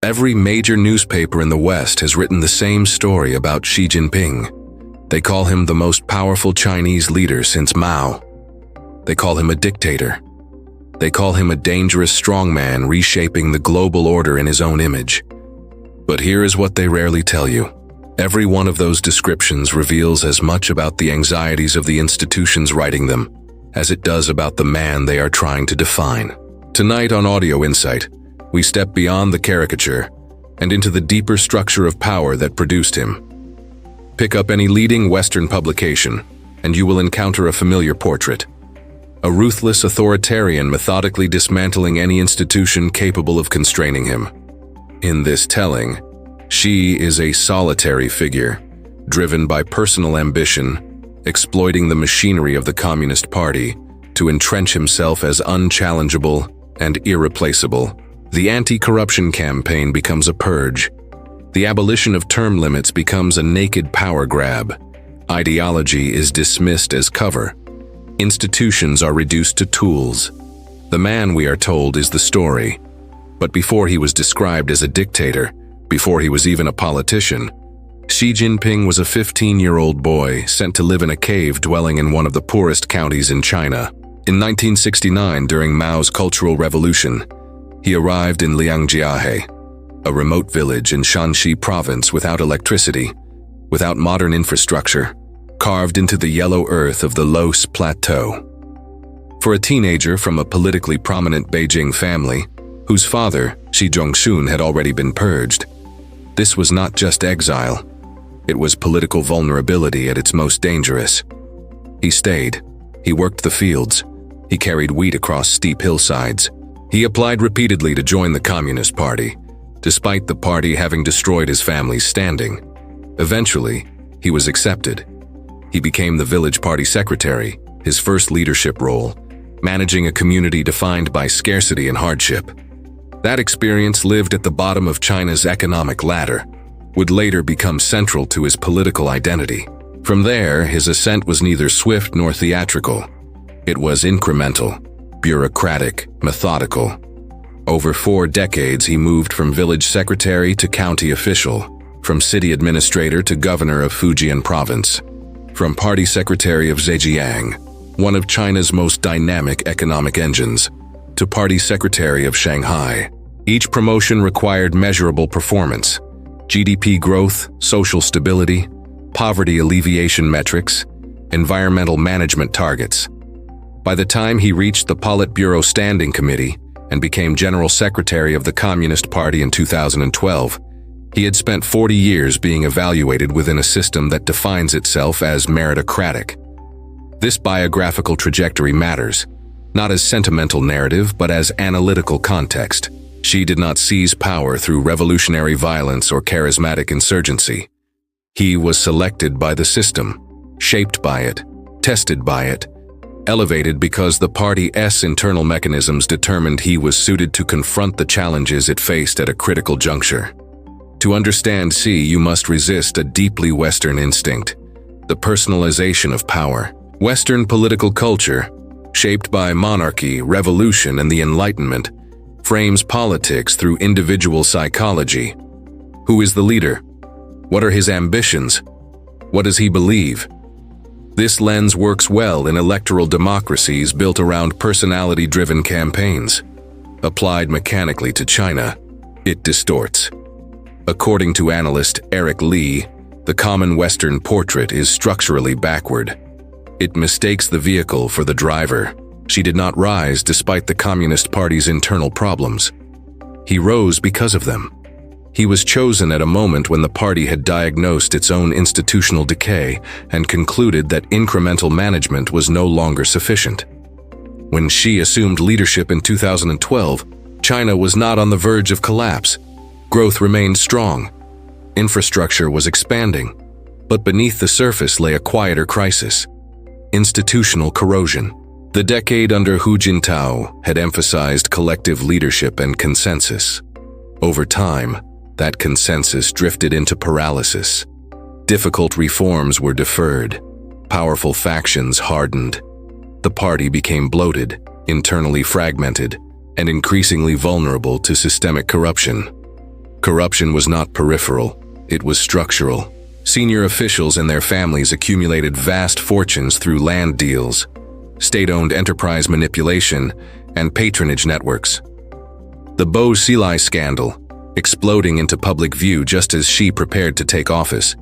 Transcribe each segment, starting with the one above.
Every major newspaper in the West has written the same story about Xi Jinping. They call him the most powerful Chinese leader since Mao. They call him a dictator. They call him a dangerous strongman reshaping the global order in his own image. But here is what they rarely tell you. Every one of those descriptions reveals as much about the anxieties of the institutions writing them as it does about the man they are trying to define. Tonight on Audio Insight, we step beyond the caricature and into the deeper structure of power that produced him. Pick up any leading Western publication, and you will encounter a familiar portrait. A ruthless authoritarian methodically dismantling any institution capable of constraining him. In this telling, Xi is a solitary figure, driven by personal ambition, exploiting the machinery of the Communist Party to entrench himself as unchallengeable and irreplaceable. The anti-corruption campaign becomes a purge. The abolition of term limits becomes a naked power grab. Ideology is dismissed as cover. Institutions are reduced to tools. The man, we are told, is the story. But before he was described as a dictator, before he was even a politician, Xi Jinping was a 15-year-old boy sent to live in a cave dwelling in one of the poorest counties in China. In 1969, during Mao's Cultural Revolution, he arrived in Liangjiahe, a remote village in Shanxi province without electricity, without modern infrastructure, carved into the yellow earth of the Los Plateau. For a teenager from a politically prominent Beijing family, whose father, Xi Jinping, had already been purged, this was not just exile. It was political vulnerability at its most dangerous. He stayed. He worked the fields. He carried wheat across steep hillsides. He applied repeatedly to join the Communist Party, despite the party having destroyed his family's standing. Eventually, he was accepted. He became the village party secretary, his first leadership role, managing a community defined by scarcity and hardship. That experience, lived at the bottom of China's economic ladder, would later become central to his political identity. From there, his ascent was neither swift nor theatrical. It was incremental, bureaucratic, methodical. Over 4 decades, he moved from village secretary to county official, from city administrator to governor of Fujian province, from party secretary of Zhejiang, one of China's most dynamic economic engines, to party secretary of Shanghai. Each promotion required measurable performance: GDP growth, social stability, poverty alleviation metrics, environmental management targets. By the time he reached the Politburo Standing Committee and became General Secretary of the Communist Party in 2012, he had spent 40 years being evaluated within a system that defines itself as meritocratic. This biographical trajectory matters, not as sentimental narrative but as analytical context. Xi did not seize power through revolutionary violence or charismatic insurgency. He was selected by the system, shaped by it, tested by it, elevated because the party's internal mechanisms determined he was suited to confront the challenges it faced at a critical juncture. To understand Xi, you must resist a deeply Western instinct: the personalization of power. Western political culture, shaped by monarchy, revolution, and the Enlightenment, frames politics through individual psychology. Who is the leader? What are his ambitions? What does he believe? This lens works well in electoral democracies built around personality-driven campaigns. Applied mechanically to China, it distorts. According to analyst Eric Lee, the common Western portrait is structurally backward. It mistakes the vehicle for the driver. Xi did not rise despite the Communist Party's internal problems. He rose because of them. He was chosen at a moment when the party had diagnosed its own institutional decay and concluded that incremental management was no longer sufficient. When Xi assumed leadership in 2012, China was not on the verge of collapse. Growth remained strong. Infrastructure was expanding. But beneath the surface lay a quieter crisis: institutional corrosion. The decade under Hu Jintao had emphasized collective leadership and consensus. Over time, that consensus drifted into paralysis. Difficult reforms were deferred. Powerful factions hardened. The party became bloated, internally fragmented, and increasingly vulnerable to systemic corruption. Corruption was not peripheral, it was structural. Senior officials and their families accumulated vast fortunes through land deals, state-owned enterprise manipulation, and patronage networks. The Bo Xilai scandal, exploding into public view just as Xi prepared to take office,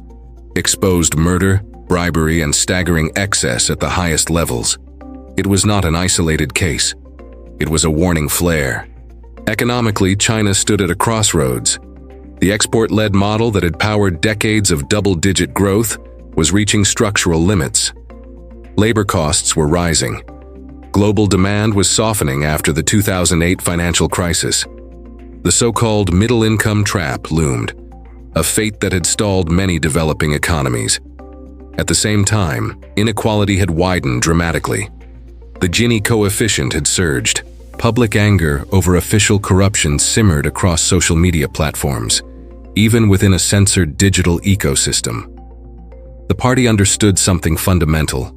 exposed murder, bribery, and staggering excess at the highest levels. It was not an isolated case. It was a warning flare. Economically, China stood at a crossroads. The export-led model that had powered decades of double-digit growth was reaching structural limits. Labor costs were rising. Global demand was softening after the 2008 financial crisis. The so-called middle-income trap loomed, a fate that had stalled many developing economies. At the same time, inequality had widened dramatically. The Gini coefficient had surged. Public anger over official corruption simmered across social media platforms, even within a censored digital ecosystem. The party understood something fundamental.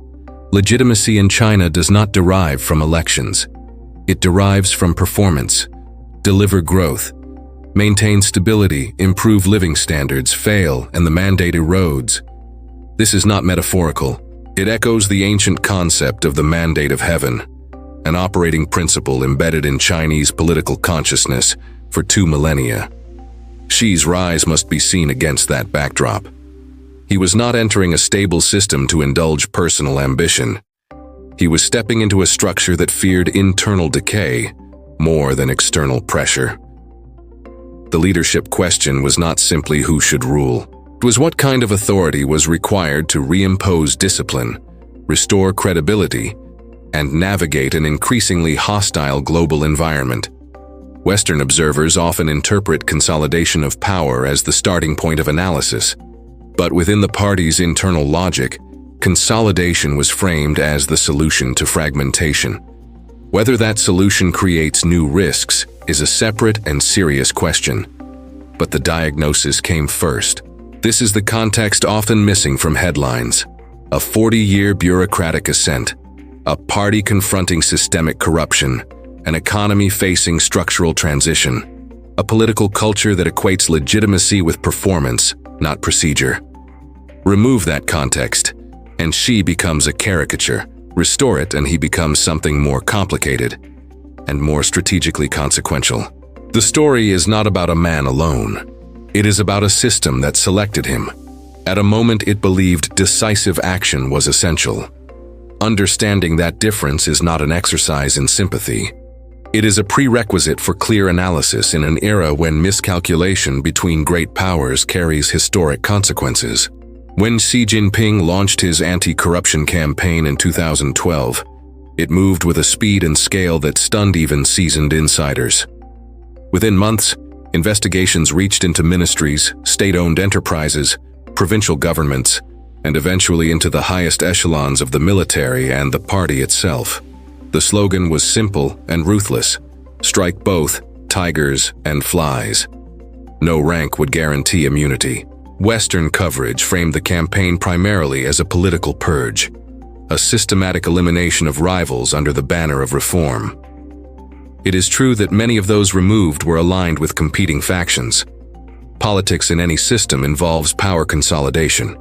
Legitimacy in China does not derive from elections. It derives from performance. Deliver growth, maintain stability, improve living standards, fail, and the mandate erodes. This is not metaphorical. It echoes the ancient concept of the mandate of heaven, an operating principle embedded in Chinese political consciousness for 2 millennia. Xi's rise must be seen against that backdrop. He was not entering a stable system to indulge personal ambition. He was stepping into a structure that feared internal decay more than external pressure. The leadership question was not simply who should rule. It was what kind of authority was required to reimpose discipline, restore credibility, and navigate an increasingly hostile global environment. Western observers often interpret consolidation of power as the starting point of analysis, but within the party's internal logic, consolidation was framed as the solution to fragmentation. Whether that solution creates new risks is a separate and serious question, but the diagnosis came first. This is the context often missing from headlines: a 40-year bureaucratic ascent, a party confronting systemic corruption, an economy facing structural transition, a political culture that equates legitimacy with performance, not procedure. Remove that context, and Xi becomes a caricature. Restore it, and he becomes something more complicated and more strategically consequential. The story is not about a man alone. It is about a system that selected him. At a moment it believed decisive action was essential. Understanding that difference is not an exercise in sympathy. It is a prerequisite for clear analysis in an era when miscalculation between great powers carries historic consequences. When Xi Jinping launched his anti-corruption campaign in 2012, it moved with a speed and scale that stunned even seasoned insiders. Within months, investigations reached into ministries, state-owned enterprises, provincial governments, and eventually into the highest echelons of the military and the party itself. The slogan was simple and ruthless: strike both tigers and flies. No rank would guarantee immunity. Western coverage framed the campaign primarily as a political purge, a systematic elimination of rivals under the banner of reform. It is true that many of those removed were aligned with competing factions. Politics in any system involves power consolidation.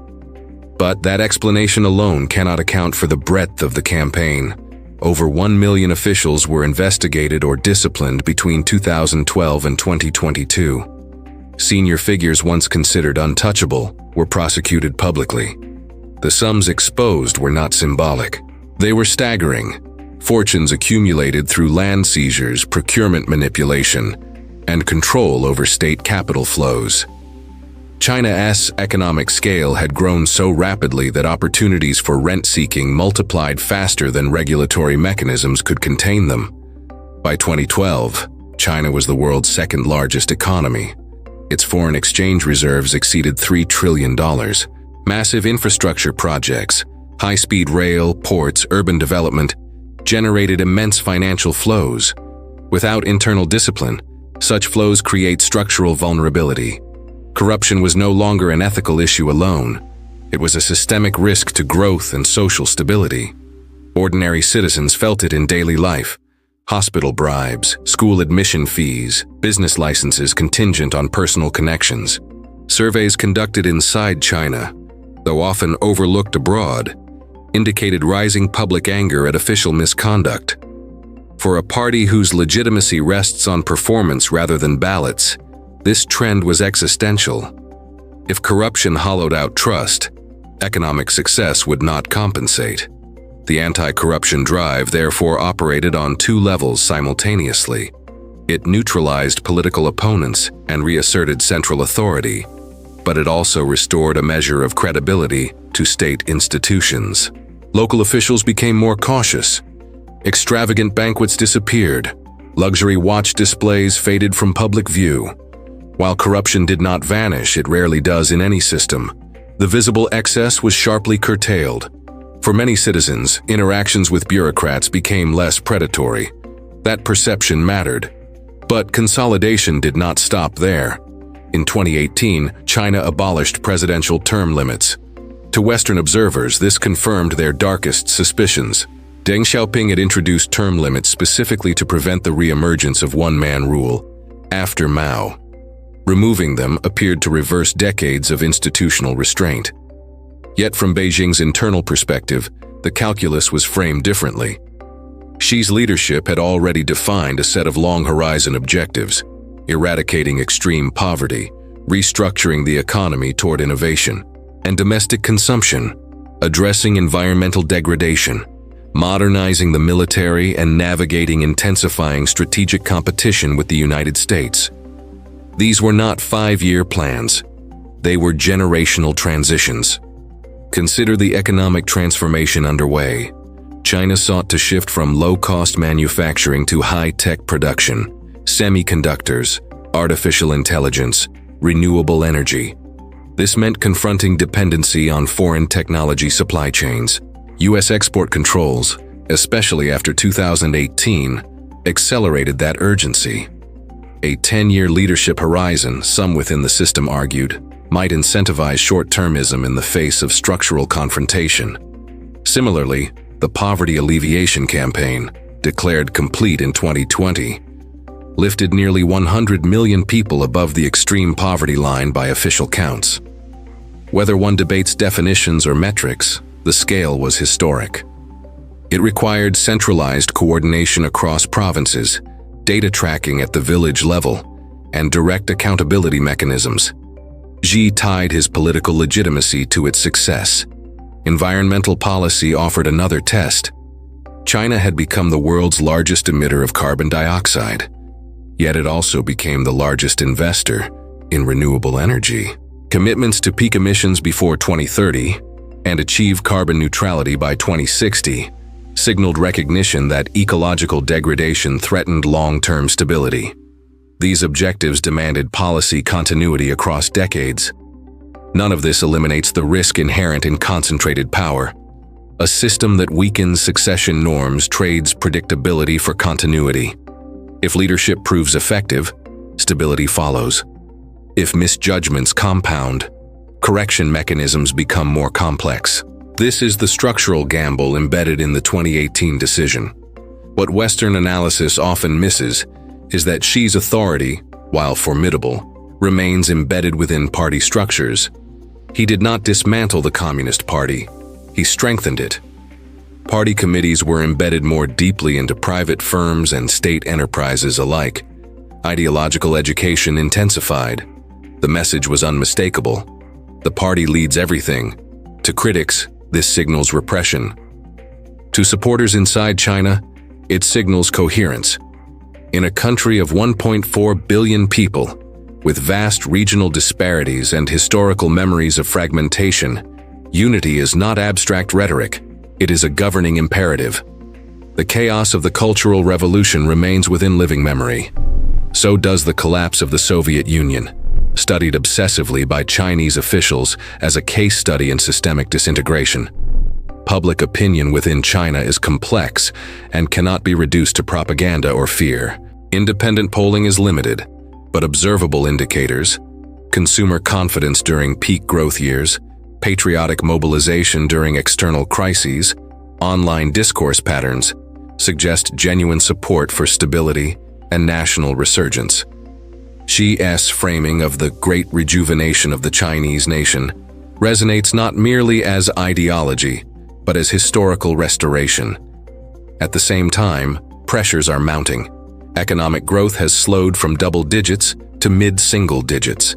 But that explanation alone cannot account for the breadth of the campaign. Over 1 million officials were investigated or disciplined between 2012 and 2022. Senior figures once considered untouchable were prosecuted publicly. The sums exposed were not symbolic. They were staggering. Fortunes accumulated through land seizures, procurement manipulation, and control over state capital flows. China's economic scale had grown so rapidly that opportunities for rent-seeking multiplied faster than regulatory mechanisms could contain them. By 2012, China was the world's second-largest economy. Its foreign exchange reserves exceeded $3 trillion. Massive infrastructure projects, high-speed rail, ports, urban development, generated immense financial flows. Without internal discipline, such flows create structural vulnerability. Corruption was no longer an ethical issue alone. It was a systemic risk to growth and social stability. Ordinary citizens felt it in daily life. Hospital bribes, school admission fees, business licenses contingent on personal connections. Surveys conducted inside China, though often overlooked abroad, indicated rising public anger at official misconduct. For a party whose legitimacy rests on performance rather than ballots, this trend was existential. If corruption hollowed out trust, economic success would not compensate. The anti-corruption drive therefore operated on two levels simultaneously. It neutralized political opponents and reasserted central authority, but it also restored a measure of credibility to state institutions. Local officials became more cautious. Extravagant banquets disappeared. Luxury watch displays faded from public view. While corruption did not vanish, it rarely does in any system. The visible excess was sharply curtailed. For many citizens, interactions with bureaucrats became less predatory. That perception mattered. But consolidation did not stop there. In 2018, China abolished presidential term limits. To Western observers, this confirmed their darkest suspicions. Deng Xiaoping had introduced term limits specifically to prevent the re-emergence of one-man rule after Mao. Removing them appeared to reverse decades of institutional restraint. Yet from Beijing's internal perspective, the calculus was framed differently. Xi's leadership had already defined a set of long-horizon objectives: eradicating extreme poverty, restructuring the economy toward innovation and domestic consumption, addressing environmental degradation, modernizing the military, and navigating intensifying strategic competition with the United States. These were not 5-year plans. They were generational transitions. Consider the economic transformation underway. China sought to shift from low-cost manufacturing to high-tech production, semiconductors, artificial intelligence, renewable energy. This meant confronting dependency on foreign technology supply chains. U.S. export controls, especially after 2018, accelerated that urgency. A 10-year leadership horizon, some within the system argued, might incentivize short-termism in the face of structural confrontation. Similarly, the Poverty Alleviation Campaign, declared complete in 2020, lifted nearly 100 million people above the extreme poverty line by official counts. Whether one debates definitions or metrics, the scale was historic. It required centralized coordination across provinces, data tracking at the village level, and direct accountability mechanisms. Xi tied his political legitimacy to its success. Environmental policy offered another test. China had become the world's largest emitter of carbon dioxide, yet it also became the largest investor in renewable energy. Commitments to peak emissions before 2030 and achieve carbon neutrality by 2060 signaled recognition that ecological degradation threatened long-term stability. These objectives demanded policy continuity across decades. None of this eliminates the risk inherent in concentrated power. A system that weakens succession norms trades predictability for continuity. If leadership proves effective, stability follows. If misjudgments compound, correction mechanisms become more complex. This is the structural gamble embedded in the 2018 decision. What Western analysis often misses is that Xi's authority, while formidable, remains embedded within party structures. He did not dismantle the Communist Party, he strengthened it. Party committees were embedded more deeply into private firms and state enterprises alike. Ideological education intensified. The message was unmistakable. The party leads everything. To critics, this signals repression. To supporters inside China, it signals coherence. In a country of 1.4 billion people, with vast regional disparities and historical memories of fragmentation, unity is not abstract rhetoric, it is a governing imperative. The chaos of the Cultural Revolution remains within living memory. So does the collapse of the Soviet Union, studied obsessively by Chinese officials as a case study in systemic disintegration. Public opinion within China is complex and cannot be reduced to propaganda or fear. Independent polling is limited, but observable indicators, consumer confidence during peak growth years, patriotic mobilization during external crises, online discourse patterns, suggest genuine support for stability and national resurgence. Xi's framing of the great rejuvenation of the Chinese nation resonates not merely as ideology, but as historical restoration. At the same time, pressures are mounting. Economic growth has slowed from double digits to mid-single digits.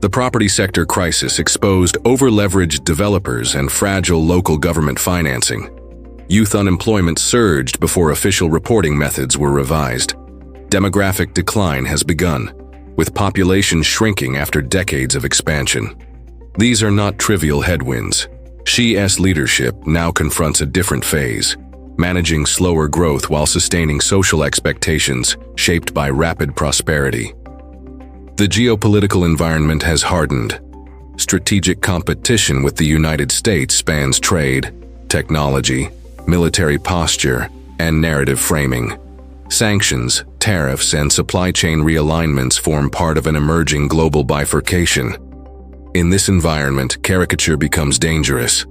The property sector crisis exposed over-leveraged developers and fragile local government financing. Youth unemployment surged before official reporting methods were revised. Demographic decline has begun, with population shrinking after decades of expansion. These are not trivial headwinds. Xi's leadership now confronts a different phase, managing slower growth while sustaining social expectations shaped by rapid prosperity. The geopolitical environment has hardened. Strategic competition with the United States spans trade, technology, military posture, and narrative framing. Sanctions, tariffs, and supply chain realignments form part of an emerging global bifurcation. In this environment, caricature becomes dangerous.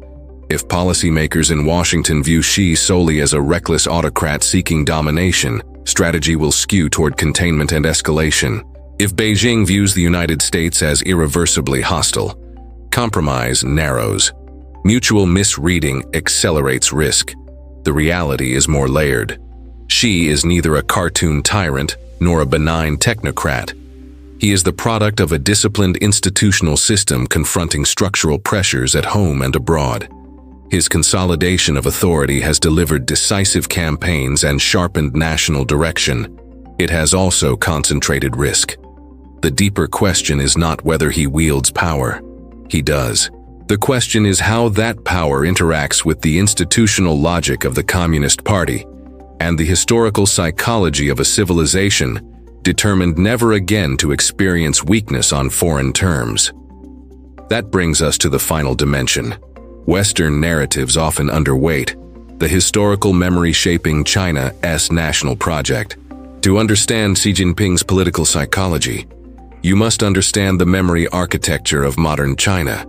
If policymakers in Washington view Xi solely as a reckless autocrat seeking domination, strategy will skew toward containment and escalation. If Beijing views the United States as irreversibly hostile, compromise narrows. Mutual misreading accelerates risk. The reality is more layered. Xi is neither a cartoon tyrant nor a benign technocrat. He is the product of a disciplined institutional system confronting structural pressures at home and abroad. His consolidation of authority has delivered decisive campaigns and sharpened national direction. It has also concentrated risk. The deeper question is not whether he wields power. He does. The question is how that power interacts with the institutional logic of the Communist Party and the historical psychology of a civilization determined never again to experience weakness on foreign terms. That brings us to the final dimension. Western narratives often underweight the historical memory shaping China's national project. To understand Xi Jinping's political psychology, you must understand the memory architecture of modern China.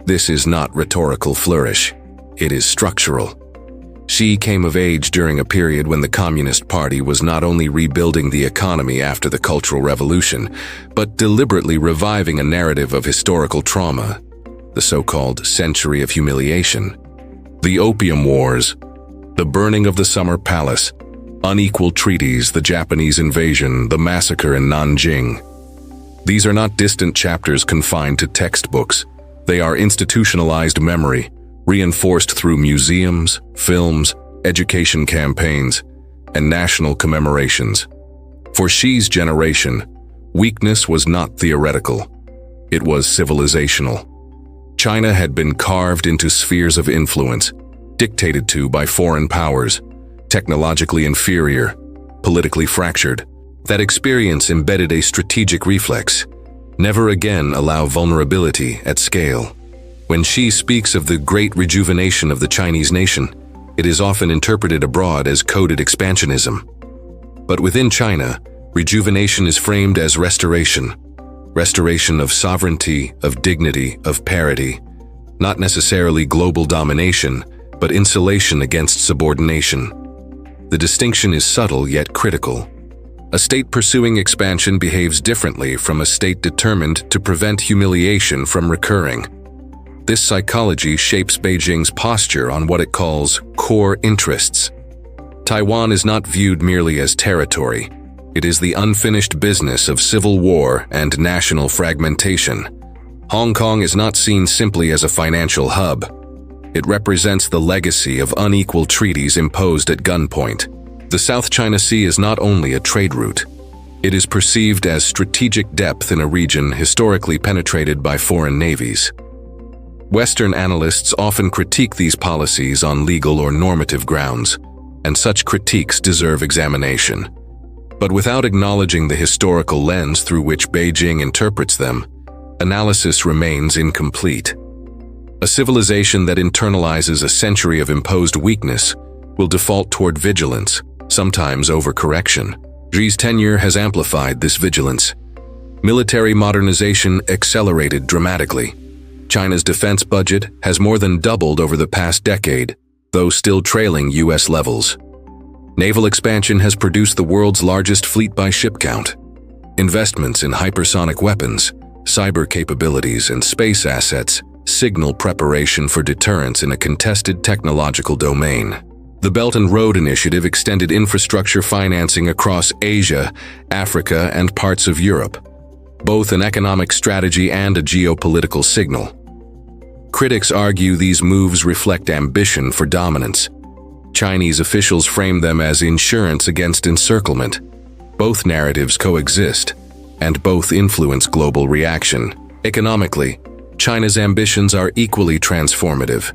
This is not rhetorical flourish. It is structural. Xi came of age during a period when the Communist Party was not only rebuilding the economy after the Cultural Revolution, but deliberately reviving a narrative of historical trauma, the so-called Century of Humiliation. The Opium Wars, the burning of the Summer Palace, unequal treaties, the Japanese invasion, the massacre in Nanjing. These are not distant chapters confined to textbooks. They are institutionalized memory, reinforced through museums, films, education campaigns, and national commemorations. For Xi's generation, weakness was not theoretical. It was civilizational. China had been carved into spheres of influence, dictated to by foreign powers, technologically inferior, politically fractured. That experience embedded a strategic reflex: never again allow vulnerability at scale. When Xi speaks of the great rejuvenation of the Chinese nation, it is often interpreted abroad as coded expansionism. But within China, rejuvenation is framed as restoration. Restoration of sovereignty, of dignity, of parity. Not necessarily global domination, but insulation against subordination. The distinction is subtle yet critical. A state pursuing expansion behaves differently from a state determined to prevent humiliation from recurring. This psychology shapes Beijing's posture on what it calls core interests. Taiwan is not viewed merely as territory. It is the unfinished business of civil war and national fragmentation. Hong Kong is not seen simply as a financial hub. It represents the legacy of unequal treaties imposed at gunpoint. The South China Sea is not only a trade route. It is perceived as strategic depth in a region historically penetrated by foreign navies. Western analysts often critique these policies on legal or normative grounds, and such critiques deserve examination. But without acknowledging the historical lens through which Beijing interprets them, analysis remains incomplete. A civilization that internalizes a century of imposed weakness will default toward vigilance, sometimes overcorrection. Xi's tenure has amplified this vigilance. Military modernization accelerated dramatically. China's defense budget has more than doubled over the past decade, though still trailing US levels. Naval expansion has produced the world's largest fleet by ship count. Investments in hypersonic weapons, cyber capabilities, and space assets signal preparation for deterrence in a contested technological domain. The Belt and Road Initiative extended infrastructure financing across Asia, Africa, and parts of Europe, both an economic strategy and a geopolitical signal. Critics argue these moves reflect ambition for dominance. Chinese officials frame them as insurance against encirclement. Both narratives coexist, and both influence global reaction. Economically, China's ambitions are equally transformative.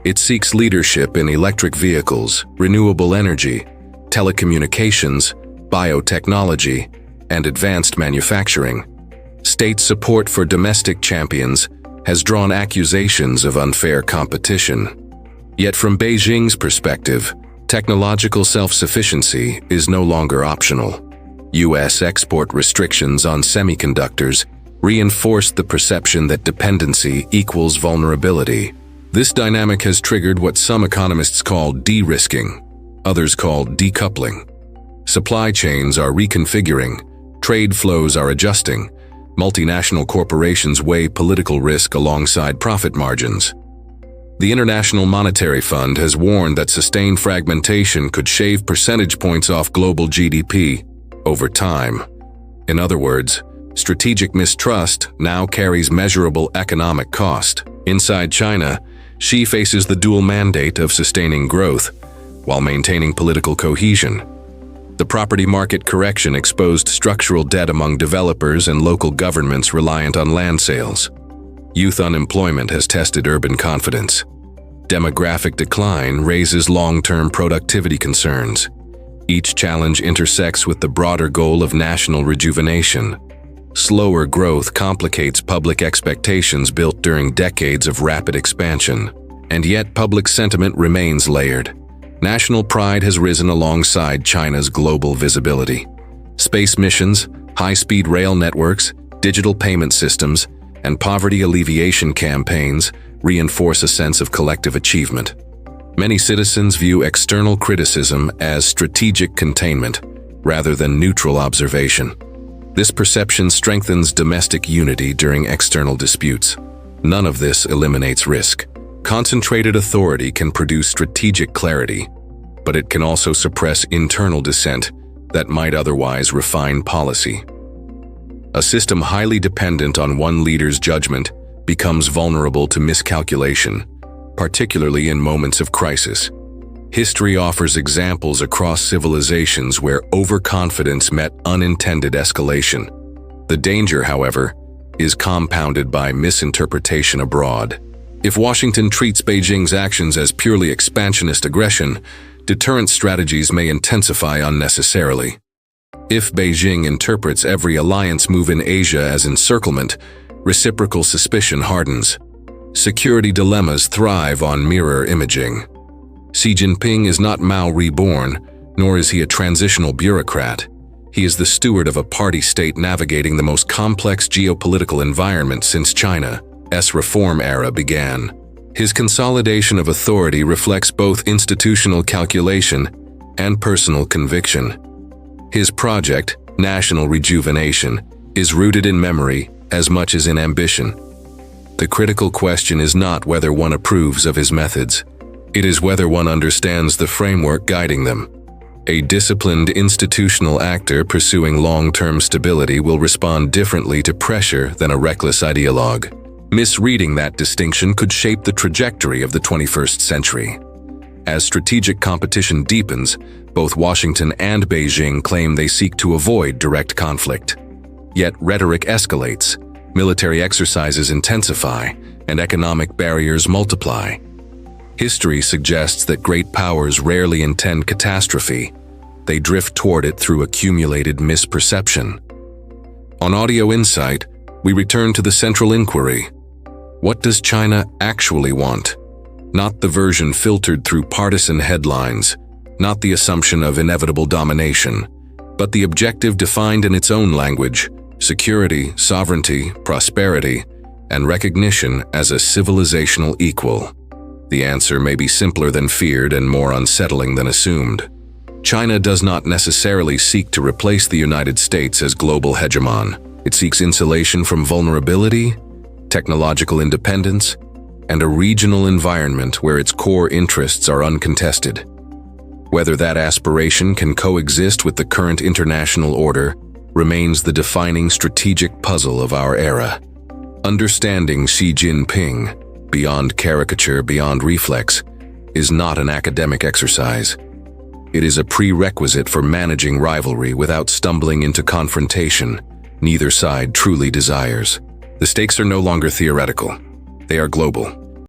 It seeks leadership in electric vehicles, renewable energy, telecommunications, biotechnology, and advanced manufacturing. State support for domestic champions has drawn accusations of unfair competition. Yet from Beijing's perspective, technological self-sufficiency is no longer optional. U.S. export restrictions on semiconductors reinforced the perception that dependency equals vulnerability. This dynamic has triggered what some economists call de-risking, others call decoupling. Supply chains are reconfiguring, trade flows are adjusting, multinational corporations weigh political risk alongside profit margins. The International Monetary Fund has warned that sustained fragmentation could shave percentage points off global GDP over time. In other words, strategic mistrust now carries measurable economic cost. Inside China, Xi faces the dual mandate of sustaining growth while maintaining political cohesion. The property market correction exposed structural debt among developers and local governments reliant on land sales. Youth unemployment has tested urban confidence. Demographic decline raises long-term productivity concerns. Each challenge intersects with the broader goal of national rejuvenation. Slower growth complicates public expectations built during decades of rapid expansion, and yet public sentiment remains layered. National pride has risen alongside China's global visibility. Space missions, high-speed rail networks, digital payment systems, and poverty alleviation campaigns reinforce a sense of collective achievement. Many citizens view external criticism as strategic containment rather than neutral observation. This perception strengthens domestic unity during external disputes. None of this eliminates risk. Concentrated authority can produce strategic clarity, but it can also suppress internal dissent that might otherwise refine policy. A system highly dependent on one leader's judgment becomes vulnerable to miscalculation, particularly in moments of crisis. History offers examples across civilizations where overconfidence met unintended escalation. The danger, however, is compounded by misinterpretation abroad. If Washington treats Beijing's actions as purely expansionist aggression, deterrence strategies may intensify unnecessarily. If Beijing interprets every alliance move in Asia as encirclement, reciprocal suspicion hardens. Security dilemmas thrive on mirror imaging. Xi Jinping is not Mao reborn, nor is he a transitional bureaucrat. He is the steward of a party state navigating the most complex geopolitical environment since China's reform era began. His consolidation of authority reflects both institutional calculation and personal conviction. His project, national rejuvenation, is rooted in memory as much as in ambition. The critical question is not whether one approves of his methods. It is whether one understands the framework guiding them. A disciplined institutional actor pursuing long-term stability will respond differently to pressure than a reckless ideologue. Misreading that distinction could shape the trajectory of the 21st century. As strategic competition deepens, both Washington and Beijing claim they seek to avoid direct conflict. Yet rhetoric escalates, military exercises intensify, and economic barriers multiply. History suggests that great powers rarely intend catastrophe. They drift toward it through accumulated misperception. On Audio Insight, we return to the central inquiry. What does China actually want? Not the version filtered through partisan headlines, not the assumption of inevitable domination, but the objective defined in its own language: security, sovereignty, prosperity, and recognition as a civilizational equal. The answer may be simpler than feared and more unsettling than assumed. China does not necessarily seek to replace the United States as global hegemon. It seeks insulation from vulnerability, technological independence, and a regional environment where its core interests are uncontested. Whether that aspiration can coexist with the current international order remains the defining strategic puzzle of our era. Understanding Xi Jinping, beyond caricature, beyond reflex, is not an academic exercise. It is a prerequisite for managing rivalry without stumbling into confrontation neither side truly desires. The stakes are no longer theoretical. They are global.